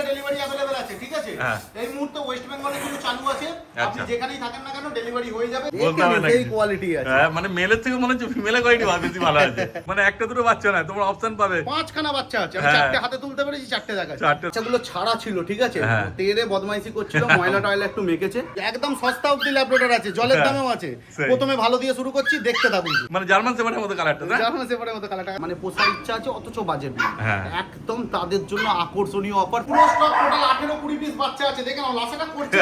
Delivery available আছে, ঠিক আছে? এই মুহূর্তে ওয়েস্ট বেঙ্গলে কিন্তু চালু আছে। আপনি যেখানেই থাকেন না কেন ডেলিভারি হয়ে যাবে। এই কোয়ালিটি আছে। হ্যাঁ, মানে মেলের থেকে মনে হচ্ছে ফিমেলের কোয়ালিটি বেশি ভালো আছে। মানে একটা দুটো বাচ্চা না, তোমরা অপশন পাবে। পাঁচখানা বাচ্চা আছে। আমি চারটে হাতে তুলতে পেরেছি, চারটে দেখাচ্ছি। বাচ্চাগুলো ছাড়া ছিল, ঠিক আছে? তেরে বদমাইশি করছিল, ময়লা টয়লা একটু মেখেছে। একদম সস্তা অবধি ল্যাব্রাডর আছে, জলের দামেও আছে। প্রথমে ভালো দিয়ে শুরু করছি, দেখতে থাকুন। মানে জার্মান শেফার্ডের মতো কালারটা, না? জার্মান শেফার্ডের মতো কালারটা, মানে পোষার ইচ্ছা আছে অথচ বাজেট নেই। একদম তাদের জন্য আকর্ষণীয় অফার। পুরো স্টক টোটাল 18-20 পিস বাচ্চা আছে। দেখেন লাসাটা করছে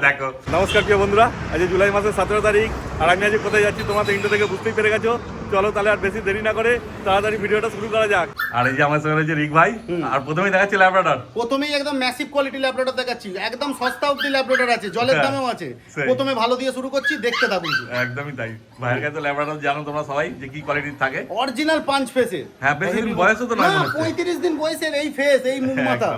দেখো। নমস্কার প্রিয় বন্ধুরা, আজ জুলাই মাসের 17 তারিখ, আর আমি আজ কোথায় যাচ্ছি তোমরা তো ইন্টো থেকে বুঝতেই পেরে গেছো। চলো তাহলে আর বেশি দেরি না করে তাড়াতাড়ি ভিডিওটা শুরু করা যাক। আর এই যে আমার সঙ্গে রয়েছে রিক ভাই, আর প্রথমেই দেখাচ্ছি ল্যাব্রাডর। প্রথমেই একদম ম্যাসিভ কোয়ালিটি ল্যাব্রাডর দেখাচ্ছি। একদম সস্তা অবধি ল্যাব্রাডর আছে, জলের দামেও আছে। প্রথমে ভালো দিয়ে শুরু করছি, দেখতে থাকুন। একদমই তাই। ভাইয়ের কাছে ল্যাব্রাডর জানো তোমরা সবাই যে কি কোয়ালিটির থাকে। অরিজিনাল পাঁচ ফেসের। হ্যাঁ, বেশি দিন বয়সও তো নয় মনে হচ্ছে। 35 দিন বয়সের এই ফেস, এই মুখ মাথা,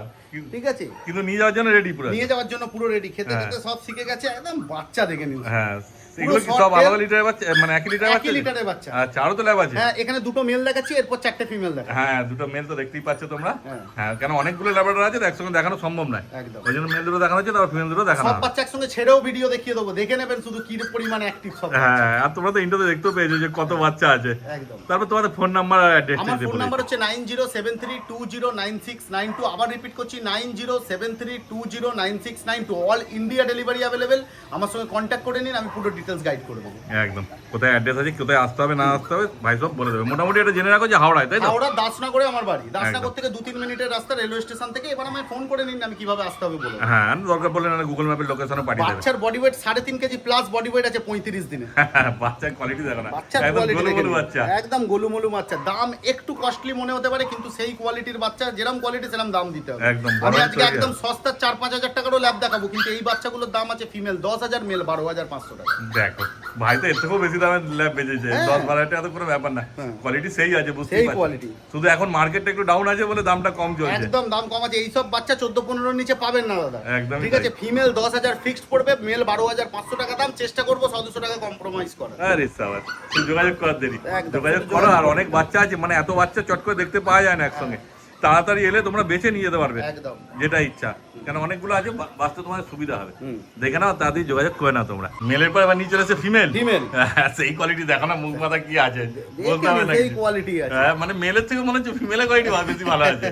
ঠিক আছে? কিন্তু নিয়ে যাওয়ার জন্য রেডি পুরো। নিয়ে যাওয়ার জন্য পুরো রেডি। খেতে খেতে সব শিখে গেছে, একদম বাচ্চা দেখে নিন। হ্যাঁ, এগুলো কি সব আলাদা লিটারের বাচ্চা, মানে 1 লিটারের বাচ্চা? 1 লিটারের বাচ্চা। আচ্ছা, আরো তো ল্যাব আছে। হ্যাঁ, এখানে দুটো মেল দেখাচ্ছি, এরপর চারটে ফিমেল দেখাচ্ছি। হ্যাঁ, দুটো মেল তো দেখতেই পাচ্ছ তোমরা। হ্যাঁ, কেন অনেকগুলো ল্যাব্রাডর আছে, একসঙ্গে দেখানো সম্ভব নয়। একদম। ওই জন্য মেল দুটো দেখানো হচ্ছে, তারপর ফিমেল দুটো দেখানো সব বাচ্চা একসঙ্গে ছেড়েও ভিডিও দেখিয়ে দেবো, দেখে নেবেন শুধু কি পরিমাণে অ্যাক্টিভ সব। হ্যাঁ, আর তোমরা তো ইন্টারতে দেখতেও পেয়েছো যে কত বাচ্চা আছে। একদম। তারপর তোমাদের ফোন নাম্বার আর অ্যাড্রেস আমার ফোন নাম্বার হচ্ছে 9073209692। আবার রিপিট করছি 9073209692। All India delivery available. আমার সঙ্গে কন্ট্যাক্ট করে নিন, আমি পুরো ডিটেইলস গাইড করে দেবো। একদম। কোথায় অ্যাড্রেস আছে, কোথায় আসতে হবে না আসতে হবে ভাই সব বলে দেবে। মোটামুটি এটা জেনে রাখো যে হাওড়ায়, তাই তো? হাওড়া দাসনগরে আমার বাড়ি। দাসনগর থেকে 2-3 মিনিটের রাস্তা রেলওয়ে স্টেশন থেকে। এবার আমায় ফোন করে নিন, আমি কিভাবে আসতে হবে বলে। হ্যাঁ, দরকার পড়লে না গুগল ম্যাপের লোকেশনও পাঠিয়ে দেবে। বাচ্চার body weight 3.5 KG plus body weight আছে 35 দিনে। বাচ্চার কোয়ালিটি দেখো না, বাচ্চার একদম গোলুমোলু বাচ্চা, একদম গোলুমোলু বাচ্চা। দাম একটু কস্টলি মনে হতে পারে, কিন্তু সেই কোয়ালিটির বাচ্চা, যেরকম কোয়ালিটি সেরকম দাম দিতে হবে। একদম। আমি আজকে একদম সস্তা 4-5 হাজার টাকারও ল্যাব দেখাবো, কিন্তু এই বাচ্চাগুলোর দাম আছে ফিমেল 10,000, মেল 12,500 টাকা। দেখো ভাই তো এর থেকেও বেশি দামের ল্যাব বেজেছে। 10-12 টাকা তো কোনো ব্যাপার না, কোয়ালিটি সেই আছে, বুঝতেই পারছি। কোয়ালিটি শুধু এখন মার্কেটটা একটু ডাউন আছে বলে দামটা কম চলছে। একদম দাম কম আছে। এই সব বাচ্চা 14-15 নিচে পাবেন না দাদা। একদম ঠিক আছে। ফিমেল 10,000 ফিক্সড পড়বে, মেল 12,500 টাকা দাম। চেষ্টা করব 100-200 টাকা কম্প্রোমাইজ করার। আরে সাবাস, তুই যোগাযোগ করার দেরি। যোগাযোগ করো। আর অনেক বাচ্চা আছে, মানে এত বাচ্চা চট করে দেখতে পাওয়া যায় না একসঙ্গে। তাড়াতাড়ি এলে তোমরা বেছে নিয়ে যেতে পারবে একদম, যেটা ইচ্ছা। কেন অনেকগুলো আছে, বাঁচতে তোমাদের সুবিধা হবে। দেখে নাও, তাড়াতাড়ি যোগাযোগ করে নাও তোমরা। মেলের পর এবার নিচে চলে এসে ফিমেল। সেই কোয়ালিটি দেখো না, মুখ মাথা কি আছে বলতে হবে না। সেই কোয়ালিটি আছে। হ্যাঁ, মানে মেলের থেকে মনে হচ্ছে ফিমেলের কোয়ালিটি বেশি ভালো আছে।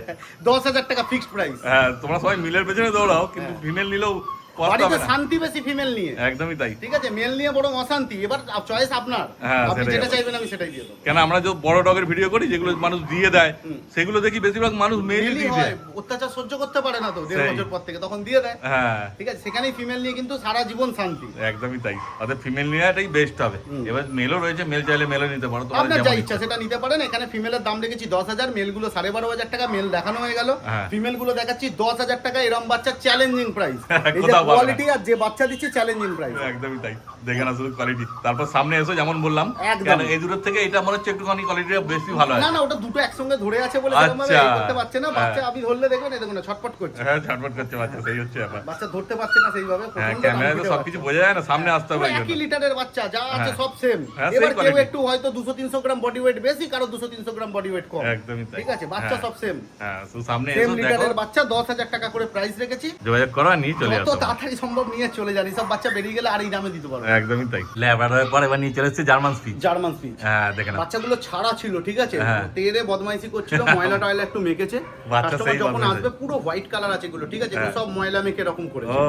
10,000 টাকা ফিক্সড প্রাইস। হ্যাঁ, তোমরা সবাই মিলের পেছনে দৌড়াও, কিন্তু ফিমেল নিলেও বাড়িতে শান্তি বেশি ফিমেল নিয়ে। একদমই তাই। ঠিক আছে, মেল নিয়ে বড় অশান্তি। এবার চয়েস আপনার, আপনি যেটা চাইবেন আমি সেটাই দিয়ে দেব। কেন আমরা যে বড় ডগের ভিডিও করি, যেগুলো মানুষ দিয়ে দেয়, সেগুলো দেখি বেশিরভাগ মানুষ মেলই দিয়ে দেয়। অত্যাচার সহ্য করতে পারে না তো 1.5 বছর পর থেকে, তখন দিয়ে দেয়। হ্যাঁ, ঠিক আছে, সেখানেই ফিমেল নিয়ে কিন্তু সারা জীবন শান্তি। একদমই তাই। অর্থাৎ ফিমেল নিয়ে এটাই বেস্ট হবে। এবার মেলও রয়েছে, মেল চাইলে মেলও নিতে পারো, আপনার যা ইচ্ছা সেটা নিতে পারেন। এখানে ফিমেলের দাম রেখেছি 10,000, মেলগুলো 12,500 টাকা। মেল দেখানো হয়ে গেল, ফিমেল গুলো দেখাচ্ছি 10,000 টাকা। এরকম বাচ্চা চ্যালেঞ্জিং প্রাইস। এই যে কোয়ালিটি আর যে বাচ্চা দিচ্ছে চ্যালেঞ্জিং প্রাইস। একদমই তাই। দেখে না শুধু কোয়ালিটি, তারপর সামনে এসো, যেমন বললাম, কেন এই দূরের থেকে এটা মনে হচ্ছে একটুখানি কোয়ালিটিটা বেশি ভালো আছে। না না, ওটা দুটো একসঙ্গে ধরে আছে বলে এরকম ভাবে করতে পারছে না বাচ্চা। আমি ধরলে দেখবেন, এই দেখুন ছটপট করছে। হ্যাঁ, ছটপট করছে বাচ্চা, সেই হচ্ছে ব্যাপার। বাচ্চা ধরতে পারছে না সেইভাবে। হ্যাঁ, ক্যামেরায় তো সবকিছু বোঝা যায় না, সামনে আসতে হবে। 1 লিটারের বাচ্চা যা আছে সব সেম। এবার কেউ একটু হয়তো 200-300 গ্রাম বডি ওয়েট বেশি, কারো 200-300 গ্রাম বডি ওয়েট কম। একদমই তাই। ঠিক আছে, বাচ্চা সব সেম। হ্যাঁ, তো সামনে সেম এসো, দেখো। লিটারের বাচ্চা 10,000 টাকা করে প্রাইস রেখেছি। যোগাযোগ করো আর নিয়ে চলে আসো। যত তাড়াতাড়ি সম্ভব নিয়ে চলে যান। সব বাচ্চা বেরিয়ে গেলে আর এই দামে দিতে পারবো। একদমই তাই। ল্যাব্রাডরের পর এবার নিয়ে চলে এসেছে জার্মান স্পিচ। German speech. হ্যাঁ, দেখেন বাচ্চাগুলো ছাড়া ছিল, ঠিক আছে? তেরে বদমাইশি করছিল, ময়লা টয়লা একটু মেখেছে। কাস্টমার যখন আসবে পুরো হোয়াইট কালার আছে এগুলো, ঠিক আছে? সব ময়লা মেখে এরকম করেছে। ও,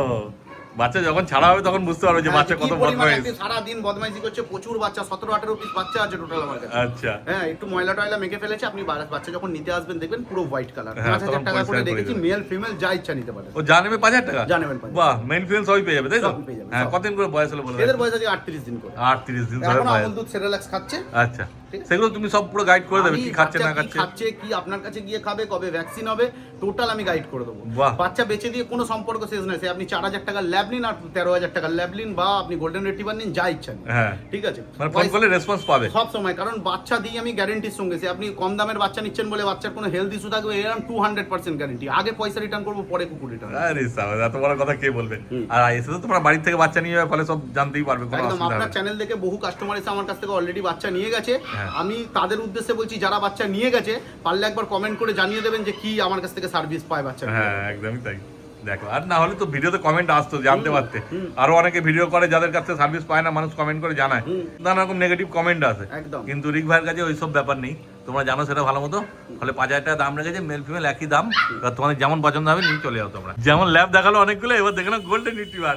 বাচ্চা যখন ছাড়া হবে তখন বুঝতে পারবে যে বাচ্চা কত বদমাইশ। সারা দিন বদমাইশি করছে, প্রচুর বাচ্চা, 17-18 পিস বাচ্চা আছে টোটাল আমার কাছে। আচ্ছা। হ্যাঁ, একটু ময়লা টয়লা মেখে ফেলেছে। আপনি বাচ্চা যখন নিতে আসবেন দেখবেন পুরো হোয়াইট কালার। 5,000 টাকা করে রেখেছি। মেল ফিমেল যা ইচ্ছা নিতে পারেন। ও যা নেবে 5,000 টাকা? যা নেবেন 5,000। বাহ, মেল ফিমেল সবই পেয়ে যাবে, তাই তো? হ্যাঁ, কতদিন করে বয়স হলো বলবেন? এদের বয়স আছে 38 দিন করে। 38 দিন ধরে এখন বয়স। আমুল দুধ সেরেলাক্স খাচ্ছে। আচ্ছা, সেগুলো তুমি সব পুরো গাইড করে দেবে, কি খাচ্ছে না খাচ্ছে, কি আপনার কাছে গিয়ে খাবে, কবে ভ্যাকসিন হবে, টোটাল আমি গাইড করে দেবো। বাচ্চা বেচে দিয়ে কোনো সম্পর্ক শেষ নয়। সে আপনি 4,000 টাকার ল্যাব নিন আর 13,000 টাকার ল্যাব নিন, বা আপনি গোল্ডেন রিট্রিভার নিন, যা ইচ্ছা নিন। হ্যাঁ, ঠিক আছে, মানে ফোন করলে রেসপন্স পাবে সব সময়। কারণ বাচ্চা দিই আমি গ্যারান্টির সঙ্গে। সে আপনি কম দামের বাচ্চা নিচ্ছেন বলে বাচ্চার কোনো হেলথ ইস্যু থাকবে, এরকম 200% গ্যারান্টি। আগে পয়সা রিটার্ন করবো, পরে কুকুর রিটার্ন। আরে সাবাস, এত বড় কথা কে বলবে? আর এসে তো তোমরা বাড়ি থেকে বাচ্চা নিয়ে যাবে, ফলে সব জানতেই পারবে। একদম, আপনার চ্যানেল থেকে বহু কাস্টমার এসে আমার কাছ থেকে অলরেডি বাচ্চা নিয়ে গেছে। আমি তাদের উদ্দেশ্যে বলছি, যারা বাচ্চা নিয়ে গেছে পারলে একবার কমেন্ট করে জানিয়ে দেবেন যে কি আমার কাছ থেকে সার্ভিস পায় বাচ্চা। হ্যাঁ, একদমই তাই। দেখো, আর না হলে তো ভিডিওতে কমেন্ট আসতো, জানতে পারতে। আরো অনেকে ভিডিও করে যাদের কাছে সার্ভিস পায় না, মানুষ কমেন্ট করে জানায়, নানা রকম নেগেটিভ কমেন্ট আসে। কিন্তু রিক ভাইয়ের কাছে ওইসব ব্যাপার নেই, তোমরা জানো সেটা ভালো মতো। ফলে 5,000 টাকা দাম রেখেছে, মেল ফিমেল একই দাম। এবার তোমাদের যেমন পছন্দ হবে নিয়ে চলে যাও তোমরা। যেমন ল্যাব দেখালো অনেকগুলো, এবার দেখে নাও গোল্ডেন রিট্রিভার।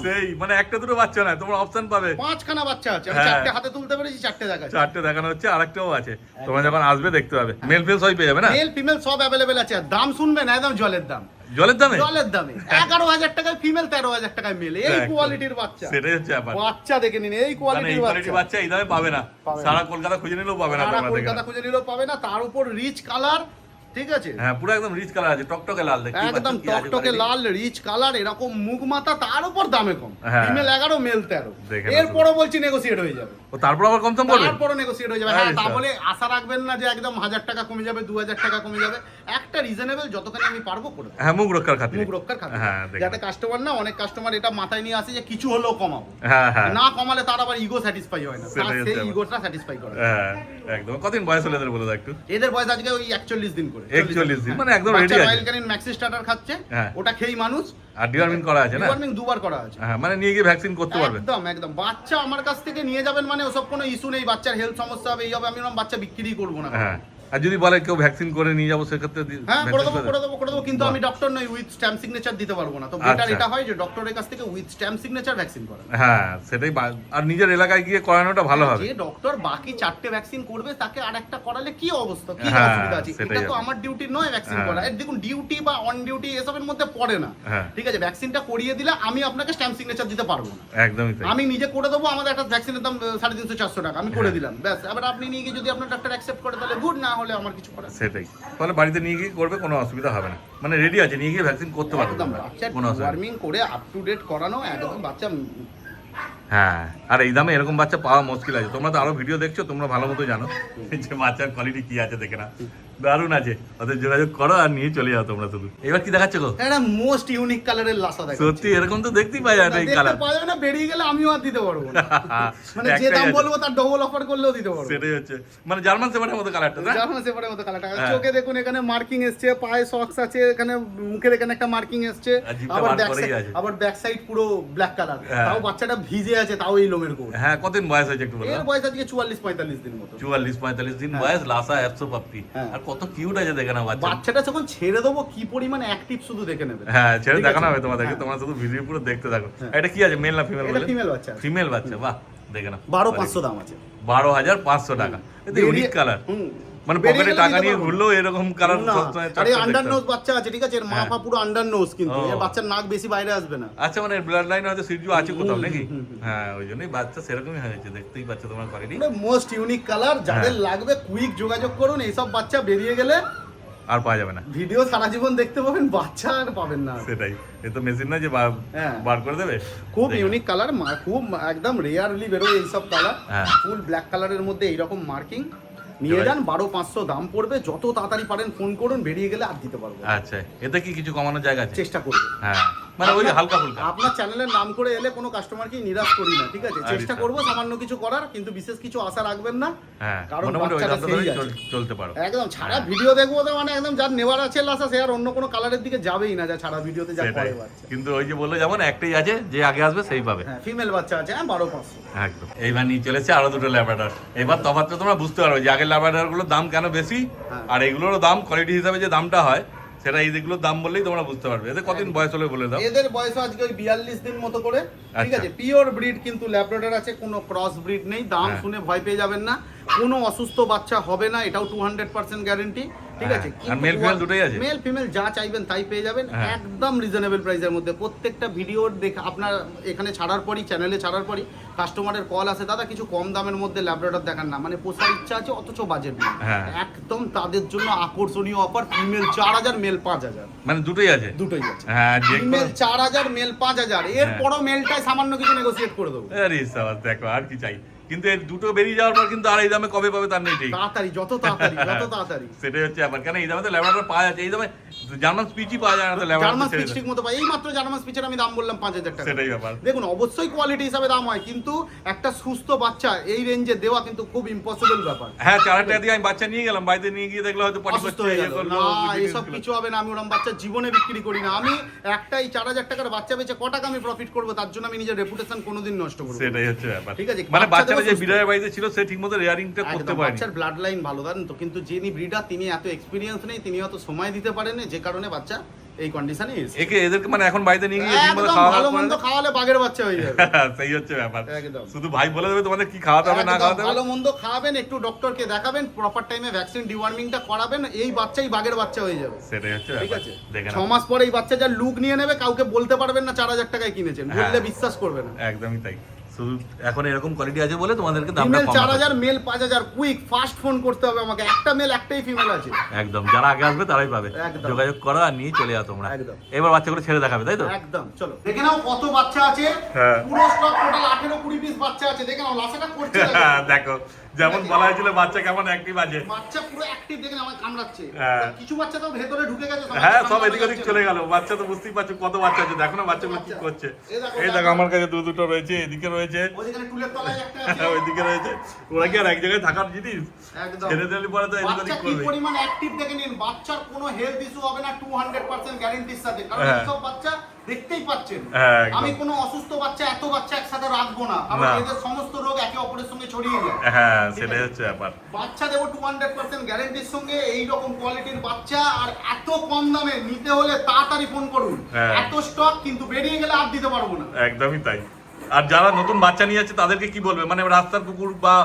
সেই মানে একটা দুটো বাচ্চা নয়, তোমরা অপশন পাবে 5খানা বাচ্চা আছে। আমি 4টে হাতে তুলতে পেরেছি, 4টে দেখাচ্ছি। 4টে দেখানো হচ্ছে, আরেকটাও আছে। তোমরা যখন আসবে দেখতে পাবে, মেল ফিমেল সবই পেয়ে যাবে না? মেল ফিমেল সব अवेलेबल আছে। আর দাম শুনবে না, একদম জলের দাম। জলের দামে? জলের দামে 11,000 টাকায় ফিমেল, 13,000 টাকায় মেল। এই কোয়ালিটির বাচ্চা, সেটাই হচ্ছে ব্যাপার। বাচ্চা দেখে নিন, এই কোয়ালিটির বাচ্চা এই দামে পাবে না। সারা কলকাতা খুঁজে নিলেও পাবে না, সারা কলকাতা খুঁজে নিলেও পাবে না। তার উপর রিচ কালার, ঠিক আছে? হ্যাঁ, পুরো একদম রিচ কালার আছে, টকটকে লাল। দেখতে একদম টকটকে লাল রিচ কালার, এরকম মুখ মাথা, তার উপর দামে কম। Female 11, mail 13। এরপরও বলছি নেগোসিয়েট হয়ে যাবে। ও তারপর আবার কম দাম পড়বে? তারপরও নেগোসিয়েট হয়ে যাবে। হ্যাঁ, তা বলে আশা রাখবেন না যে একদম 1,000 টাকা কমে যাবে, 2,000 টাকা কমে যাবে। একটা রিজনেবল যতখানি আমি পারবো করে দেব। হ্যাঁ, মুখ রক্ষার খাতিরে। মুখ রক্ষার খাতিরে। হ্যাঁ, যাতে কাস্টমার না, অনেক কাস্টমার এটা মাথায় নিয়ে আসে যে কিছু হলেও কমাবো। হ্যাঁ হ্যাঁ, না কমালে তার আবার ইগো স্যাটিসফাই হয় না। সেই ইগোটা স্যাটিসফাই করে। হ্যাঁ, একদম। কতদিন বয়স হলো এদের বলে দাও একটু? এদের বয়স আজকে ওই 41 দিন করে। 41 দিন মানে একদম রেডি আছে। মাইলকারিন ম্যাক্সি স্টার্টার খাচ্ছে, ওটা খেয়েই মানুষ। আর ডিওয়ার্মিং করা আছে না? ডিওয়ার্মিং 2বার করা আছে। হ্যাঁ, মানে নিয়ে গিয়ে ভ্যাকসিন করতে পারবে। একদম একদম। বাচ্চা আমার কাছ থেকে নিয়ে যাবেন মানে ওসব কোনো ইস্যু নেই। বাচ্চার হেলথ সমস্যা হবে, এই হবে, আমি ওরকম বাচ্চা বিক্রি করবো না। হ্যাঁ, আর যদি বলে কেউ ভ্যাকসিন করে নিয়ে যাবো, সেক্ষেত্রে হ্যাঁ করে দেবো। কিন্তু আমি ডক্টর নই, উইথ স্ট্যাম্প সিগনেচার দিতে পারবো না। তো বেটার এটা হয় যে ডক্টরের কাছ থেকে উইথ স্ট্যাম্প সিগনেচার ভ্যাকসিন করা। হ্যাঁ, সেটাই। আর নিজের এলাকায় গিয়ে করানোটা ভালো হবে। যে ডক্টর বাকি 4টে ভ্যাকসিন করবে, তাকে আরেকটা করালে কি অবস্থা, কি অসুবিধা আছে? এটা তো আমার ডিউটি নয় ভ্যাকসিন করা। এর দেখুন, ডিউটি বা অন ডিউটি এসবের মধ্যে পড়ে না। ঠিক আছে, ভ্যাকসিনটা করিয়ে দিলে আমি আপনাকে স্ট্যাম্প সিগনেচার দিতে পারবো না। একদমই তাই। আমি নিজে করে দেবো। আমাদের একটা ভ্যাকসিনের দাম 350-400 টাকা, আমি করে দিলাম, ব্যাস। এবার আপনি নিয়ে গিয়ে যদি আপনার ডাক্তার অ্যাকসেপ্ট করে তাহলে গুড, না হলে আমার কিছু করার। সেটাই। তাহলে বাড়িতে নিয়ে গিয়ে করবে, কোনো অসুবিধা হবে না। মানে রেডি আছে, নিয়ে গিয়ে ভ্যাকসিন করতে পারবে। একদম বাচ্চা ওয়ার্মিং করে আপ টু ডেট করানো, একদম বাচ্চা। হ্যাঁ, আর এই দামে এরকম বাচ্চা পাওয়া মুশকিল আছে। তোমরা তো আরো ভিডিও দেখছো, তোমরা ভালো মতো জানো যে বাচ্চার কোয়ালিটি কি আছে। দেখে না, দারুণ আছে। ওদের যোগাযোগ করো আর নিয়ে চলে যাও তোমরা শুধু। এবার কি দেখাচ্ছ গো? এটা মোস্ট ইউনিক কালারের লাসা দেখাচ্ছি। সত্যি এরকম তো দেখতেই পাই না, এই কালার পাওয়া যাবে না। বেরিয়ে গেলে আমিও আর দিতে পারবো না। মানে যে দাম বলবো তার ডবল অফার করলেও দিতে পারবো। সেটাই হচ্ছে, মানে জার্মান শেফার্ডের মতো কালারটা না? জার্মান শেফার্ডের মতো কালারটা। চোখে দেখুন, এখানে মার্কিং এসছে, পায়ে সক্স আছে, এখানে মুখের এখানে একটা মার্কিং এসছে, আবার ব্যাক সাইড পুরো ব্ল্যাক কালার। তাও বাচ্চাটা ভিজে আছে, তাও এই লোমের কোট। হ্যাঁ, কতদিন বয়স হয়েছে একটু বলো? এর বয়স আজকে 44-45 দিন মতো। 44-45 দিন বয়স, লাসা অ্যাপসো পাপ্পি। আর কত কিউট আছে দেখে না বাচ্চাটা। যখন ছেড়ে দেবো কি পরিমাণ অ্যাক্টিভ শুধু দেখে নেবে। হ্যাঁ, ছেড়ে দেখানো হবে তোমাদেরকে। তোমরা শুধু ভিডিও পুরো দেখতে থাকো। এটা কি আছে, মেল না ফিমেল? এটা ফিমেল বাচ্চা। ফিমেল বাচ্চা, বাহ। দেখে না, 12,500 দাম আছে। 12,500 টাকা। এটা ইউনিক কালার। মানে পকেটে টাকা নিয়ে ঘুরলেও এরকম কালার সবসময়। আরে আন্ডার নোজ বাচ্চা আছে, ঠিক আছে? এর মা পা পুরো আন্ডার নোজ, কিন্তু এর বাচ্চার নাক বেশি বাইরে আসবে না। আচ্ছা, মানে ব্লাড লাইন হয়তো সিজু আছে কোথাও নাকি? হ্যাঁ, ওই জন্যই বাচ্চা সেরকমই হয়েছে। দেখতেই পাচ্ছ তোমার কোয়ালিটি। Most unique colour. যাদের লাগবে কুইক যোগাযোগ করুন। এইসব বাচ্চা বেরিয়ে গেলে আর পাওয়া যাবে না। ভিডিও সারা জীবন দেখতে পাবেন, বাচ্চা আর পাবেন না। সেটাই। এ তো মেশিন না যে বার করে দেবে। খুব ইউনিক কালার, খুব একদম রেয়ারলি বেরোয় এইসব কালার। ফুল ব্ল্যাক কালারের মধ্যে এইরকম মার্কিং। নিয়ে যান, 12,500 দাম পড়বে। যত তাড়াতাড়ি পারেন ফোন করুন, বেরিয়ে গেলে আর দিতে পারবো। আচ্ছা, এতে কি কিছু কমানোর জায়গা আছে? চেষ্টা করবো। হ্যাঁ, মানে ওই হালকা ফুলকা। আপনার চ্যানেলের নাম করে এলে কোনো কাস্টমারকে নিরাশ করি না, ঠিক আছে? চেষ্টা করবো সামান্য কিছু করার, কিন্তু বিশেষ কিছু আশা রাখবেন না। হ্যাঁ, কারণ চলতে পারো একদম। ছাড়া ভিডিও দেখবো তো মানে একদম যার নেওয়ার আছে লাসা, সে আর অন্য কোনো কালারের দিকে যাবেই না, যা ছাড়া ভিডিওতে যা করে বাচ্চা। কিন্তু ওই যে বললো যেমন একটাই আছে, যে আগে আসবে সেই পাবে। হ্যাঁ, ফিমেল বাচ্চা আছে। 12,500 একদম। এইবার নিয়ে চলেছে আরো দুটো ল্যাব্রাডর। এবার তফাৎটা তোমরা বুঝতে পারবে যে আগের ল্যাব্রাডর গুলোর দাম কেন বেশি, আর এগুলোরও দাম কোয়ালিটি হিসাবে যে দামটা হয়, সেটা এইগুলোর দাম বললেই তোমরা বুঝতে পারবে। এদের কতদিন বয়স হলে বলে দাও? এদের বয়স আজকে ওই 42 দিন মতো করে, ঠিক আছে? পিওর ব্রিড কিন্তু ল্যাব্রাডর আছে, কোনো ক্রস ব্রিড নেই। দাম শুনে ভয় পেয়ে যাবেন না, কোনো অসুস্থ বাচ্চা হবে না, এটাও 200% গ্যারান্টি, ঠিক আছে? আর মেল ফিমেল দুটোই আছে। মেল ফিমেল যা চাইবেন তাই পেয়ে যাবেন, একদম রিজনেবল প্রাইসের মধ্যে। প্রত্যেকটা ভিডিওর দেখে আপনার এখানে ছাড়ার পরই, চ্যানেলে ছাড়ার পরই কাস্টমারের কল আসে, দাদা কিছু কম দামের মধ্যে ল্যাব্রাডর দেখান না। মানে পোষার ইচ্ছা আছে অথচ বাজেট নেই। একদম তাদের জন্য আকর্ষণীয় অফার। Female 4,000, mail 5,000। মানে দুটোই আছে? দুটোই আছে। হ্যাঁ, ফিমেল 4,000, মেল 5,000। এরপরও মেলটাই সামান্য কিছু নেগোসিয়েট করে দেবো। আরে সাবাস, দেখো আর কি চাই। কিন্তু এর দুটো বেরিয়ে যাওয়ার পর কিন্তু আর এই দামে কবে পাবে তার নেই ঠিক। তাড়াতাড়ি যত তাড়াতাড়ি সেটাই হচ্ছে ব্যাপার। কেন এই দামে তো ল্যাবরেটর পাওয়া যাচ্ছে, এই দামে জার্মান স্পিচই পাওয়া যায় না, তো ল্যাবরেটর জার্মান স্পিচ ঠিক মতো পাই। এই মাত্র জার্মান স্পিচের আমি দাম বললাম 5,000 টাকা। সেটাই ব্যাপার। দেখুন অবশ্যই কোয়ালিটি হিসাবে দাম হয়, কিন্তু একটা সুস্থ বাচ্চা এই রেঞ্জে দেওয়া কিন্তু খুব ইম্পসিবল ব্যাপার। হ্যাঁ 4,000 টাকা দিয়ে আমি বাচ্চা নিয়ে গেলাম, বাড়িতে নিয়ে গিয়ে দেখলে হয়তো অসুস্থ হয়ে গেল। না এসব কিছু হবে না, আমি ওরকম বাচ্চা জীবনে বিক্রি করি না। আমি একটাই 4,000 টাকার বাচ্চা বেচে ক টাকা আমি প্রফিট করবো, তার জন্য আমি নিজের রেপুটেশন কোনোদিন নষ্ট করব না। সেটাই হচ্ছে ব্যাপার। ঠিক আছে, মানে বাচ্চাটা যে বিড়ালের বাড়িতে ছিল সে ঠিকমতো রেয়ারিংটা করতে পারেনি। বাচ্চার ব্লাড লাইন ভালো, জানেন তো, কিন্তু যিনি ব্রিডার তিনি এত এক্সপেরিয়েন্স নেই, তিনি অত সময় দিতে পারেন না, যে কারণে বাচ্চা এই কন্ডিশনে এসে এদেরকে মানে এখন বাড়িতে নিয়ে গিয়ে একদম ভালো মন্দ খাওয়ালে বাঘের বাচ্চা হয়ে যাবে। সেই হচ্ছে ব্যাপার। একদম শুধু ভাই বলে দেবে তোমাদের কি খাওয়াতে হবে না খাওয়াতে হবে। ভালো মন্দ খাওয়াবেন, একটু ডক্টরকে দেখাবেন, প্রপার টাইমে ভ্যাকসিন ডিওয়ার্মিংটা করাবেন, এই বাচ্চাই বাঘের বাচ্চা হয়ে যাবে। সেটাই হচ্ছে ঠিক ব্যাপার। আছে, দেখেন 6 মাস পরে এই বাচ্চা যা লুক নিয়ে নেবে, কাউকে বলতে পারবেন না 4,000 টাকায় কিনেছেন, বললে বিশ্বাস করবে না। একদমই তাই। শুধু এখন এরকম কোয়ালিটি আছে বলে তোমাদেরকে দামটা ফিমেল কম 4,000, মেল 5,000। কুইক ফাস্ট ফোন করতে হবে আমাকে, একটা মেল একটাই ফিমেল আছে। একদম, যারা আগে আসবে তারাই পাবে। একদম। যোগাযোগ করো আর নিয়ে চলে যাও তোমরা। একদম। এবার বাচ্চাগুলো ছেড়ে দেখাবে তাই তো? একদম, চলো দেখে নাও কত বাচ্চা আছে। হ্যাঁ। পুরো স্টক টোটাল 18-20 পিস বাচ্চা আছে, দেখে নাও লাসাটা করছে। দেখো যেমন বলা হয়েছিল বাচ্চা কেমন অ্যাক্টিভ আছে, বাচ্চা পুরো অ্যাক্টিভ, দেখেন আমায় কামড়াচ্ছে। হ্যাঁ। কিছু বাচ্চা তো ভেতরে ঢুকে গেছে, হ্যাঁ সব এদিক ওদিক চলে গেল। বাচ্চা তো বুঝতেই পারছো কত বাচ্চা আছে, দেখো না বাচ্চাগুলো কি করছে। এই দেখো আমার কাছে দুটো রয়েছে, এদিকে রয়েছে, ওইখানে টুলের তলায় একটা আছে, ওইদিকে রয়েছে। ওরা কি আর এক জায়গায় থাকার জিনিস? একদম। ছেড়ে দিলে পরে তো এদিক বাচ্চা ওদিক কি করবে। পরিমাণ অ্যাক্টিভ দেখে নিন, বাচ্চার কোনো হেলথ ইস্যু হবে না 200% গ্যারান্টির সাথে, কারণ হ্যাঁ। এইসব বাচ্চা দেখতেই পাচ্ছেন। হ্যাঁ, একদম। আমি কোনো অসুস্থ বাচ্চা এত বাচ্চা একসাথে রাখবো না, কারণ না। এদের সমস্ত রোগ একে অপরের সঙ্গে ছড়িয়ে যায়। হ্যাঁ ঠিক সেটাই আছে? হচ্ছে ব্যাপার। বাচ্চা দেবো 200% গ্যারান্টির সঙ্গে, এই রকম কোয়ালিটির বাচ্চা আর এত কম দামে নিতে হলে তাড়াতাড়ি ফোন করুন। হ্যাঁ। এত স্টক, কিন্তু বেরিয়ে গেলে আর দিতে পারবো না। একদমই তাই। আর যারা নতুন বাচ্চা নিয়ে যাচ্ছে তাদেরকে কি বলবে, মানে রাস্তার কুকুর বা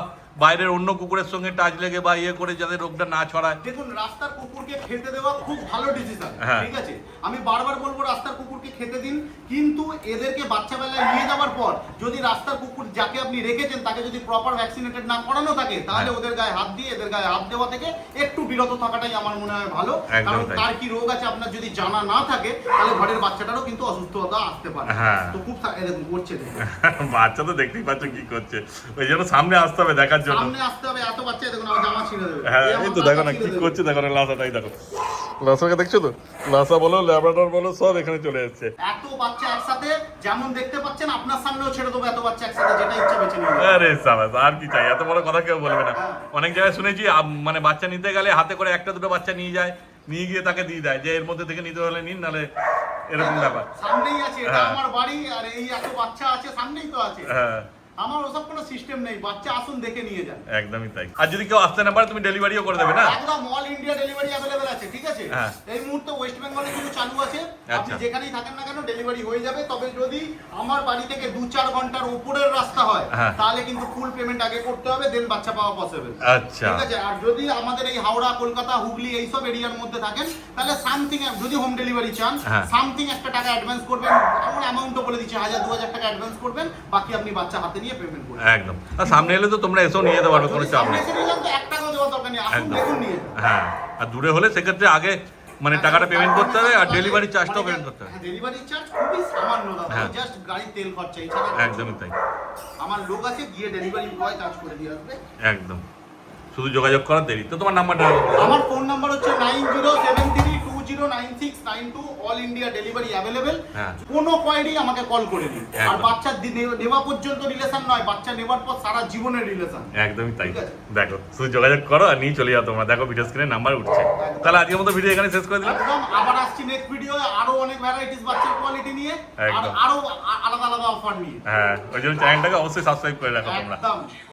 বাইরের অন্য কুকুরের সঙ্গে টাচ লেগে বা ইয়ে করে যাতে রোগটা না ছড়ায়? দেখুন রাস্তার কুকুরকে খেতে দেওয়া খুব ভালো ডিসিশন। হ্যাঁ। ঠিক আছে, আমি বারবার বলবো রাস্তার কুকুরকে খেতে দিন, কিন্তু এদেরকে বাচ্চাবেলায় নিয়ে যাওয়ার পর যদি রাস্তার কুকুর যাকে আপনি রেখেছেন তাকে যদি প্রপার ভ্যাকসিনেটেড না করানো থাকে, তাহলে হ্যাঁ। ওদের গায়ে হাত দিয়ে এদের গায়ে হাত দেওয়া থেকে একটু বিরত থাকাটাই আমার মনে হয় ভালো। একদম কারণ তাই। তার কি রোগ আছে আপনার যদি জানা না থাকে, তাহলে ঘরের বাচ্চাটারও কিন্তু অসুস্থতা আসতে পারে। হ্যাঁ। তো খুব এরকম করছে, দেখুন। বাচ্চা তো দেখতেই পাচ্ছ কি করছে, ওই জন্য সামনে আসতে হবে দেখার জন্য। সামনে আসতে হবে, এত বাচ্চা দেখুন আমার জামা ছিঁড়ে দেবে। হ্যাঁ এই আমার এই তো দেখো না বাচ্চা কি ছিঁড়ে দেবে। করছে, দেখো না লাসাটাই দেখো। লাসাকে দেখছো তো, লাসা বলো ল্যাব্রাডর বলো সব এখানে চলে এসেছে। এত বাচ্চা একসাথে যেমন দেখতে পাচ্ছেন, আপনার সামনেও ছেড়ে দেবো এত বাচ্চা একসাথে, যেটা ইচ্ছা বেছে নিন। আরে সাবাস, আর কি চাই, এত বড় কথা কেউ বলবে না। অনেক জায়গায় শুনেছি মানে বাচ্চা নিতে গেলে হাতে করে একটা দুটো বাচ্চা নিয়ে যায়, নিয়ে গিয়ে তাকে দিয়ে দেয় যে এর মধ্যে থেকে নিতে হলে নিন, নাহলে এরকম ব্যাপার। সামনেই আছে, এটা হ্যাঁ। আমার বাড়ি, আর এই এত বাচ্চা আছে সামনেই তো আছে। হ্যাঁ আমার ওসব কোনো সিস্টেম নেই, বাচ্চা আসুন দেখে নিয়ে যান। একদমই তাই। আর যদি কেউ আসতে না পারে তুমি ডেলিভারিও করে দেবে না? একদম অল ইন্ডিয়া ডেলিভারি अवेलेबल আছে, ঠিক আছে। হ্যাঁ। এই মুহূর্তে ওয়েস্ট বেঙ্গলে কিন্তু চালু আছে, আপনি আচ্ছা। যেখানেই থাকেন না কেন ডেলিভারি হয়ে যাবে। তবে যদি আমার বাড়ি থেকে 2-4 ঘন্টার উপরের রাস্তা হয়, হ্যাঁ। তাহলে কিন্তু ফুল পেমেন্ট আগে করতে হবে, দেন বাচ্চা পাওয়া পসিবল। আচ্ছা ঠিক আছে, আর যদি আমাদের এই হাওড়া, কলকাতা, হুগলি এইসব এরিয়ার মধ্যে থাকেন, তাহলে সামথিং, যদি হোম ডেলিভারি চান, হ্যাঁ। সামথিং একটা টাকা অ্যাডভান্স করবেন। আমার অ্যামাউন্টও বলে দিচ্ছি, 1000-2000 টাকা অ্যাডভান্স করবেন, বাকি আপনি বাচ্চা হাতে নিয়ে পেমেন্ট করবেন। একদম। আর সামনে এলে তো তোমরা এসেও নিয়ে যেতে পারবে, কোনো চাপ সামনে নেই। এসে নিয়ে যান তো 1 টাকাও দেওয়ার দরকার নেই, আসুন একদম। দেখুন নিয়ে যান। হ্যাঁ, আর দূরে হলে সেক্ষেত্রে আগে মানে টাকাটা পেমেন্ট করতে হবে, আর ডেলিভারি চার্জটাও পেমেন্ট করতে হবে। ডেলিভারি চার্জ খুবই সামান্য দাদা, হ্যাঁ। জাস্ট গাড়ির তেল খরচা, এছাড়া একদমই তাই। আমার লোক আছে, গিয়ে ডেলিভারি বয় চার্জ করে দিয়ে আসবে। একদম, শুধু যোগাযোগ করার দেরি। তো তোমার নাম্বারটা আমার ফোন নাম্বার হচ্ছে 9073209692, অল ইন্ডিয়া ডেলিভারি অ্যাভেলেবেল। হ্যাঁ। কোনো কোয়ারি আমাকে কল করে দিন। আর একদম। বাচ্চা নেওয়া পর্যন্ত রিলেশন নয়, বাচ্চা নেওয়ার পর সারা জীবনের রিলেশন। একদমই তাই। ঠিক আছে। দেখো শুধু যোগাযোগ করো আর নিয়ে চলে যাও তোমরা। দেখো ভিডিও স্ক্রিনে নাম্বার উঠছে। তাহলে আজকের মতো ভিডিও এখানে শেষ করে দিলাম। একদম, আবার আসছি নেক্সট ভিডিও আরো অনেক ভ্যারাইটিস বাচ্চার কোয়ালিটি নিয়ে, আর একদম। আরো আলাদা আলাদা অফার নিয়ে। হ্যাঁ, ওই জন্য চ্যানেলটাকে অবশ্যই সাবস্ক্রাইব করে রাখো তোমরা। একদম।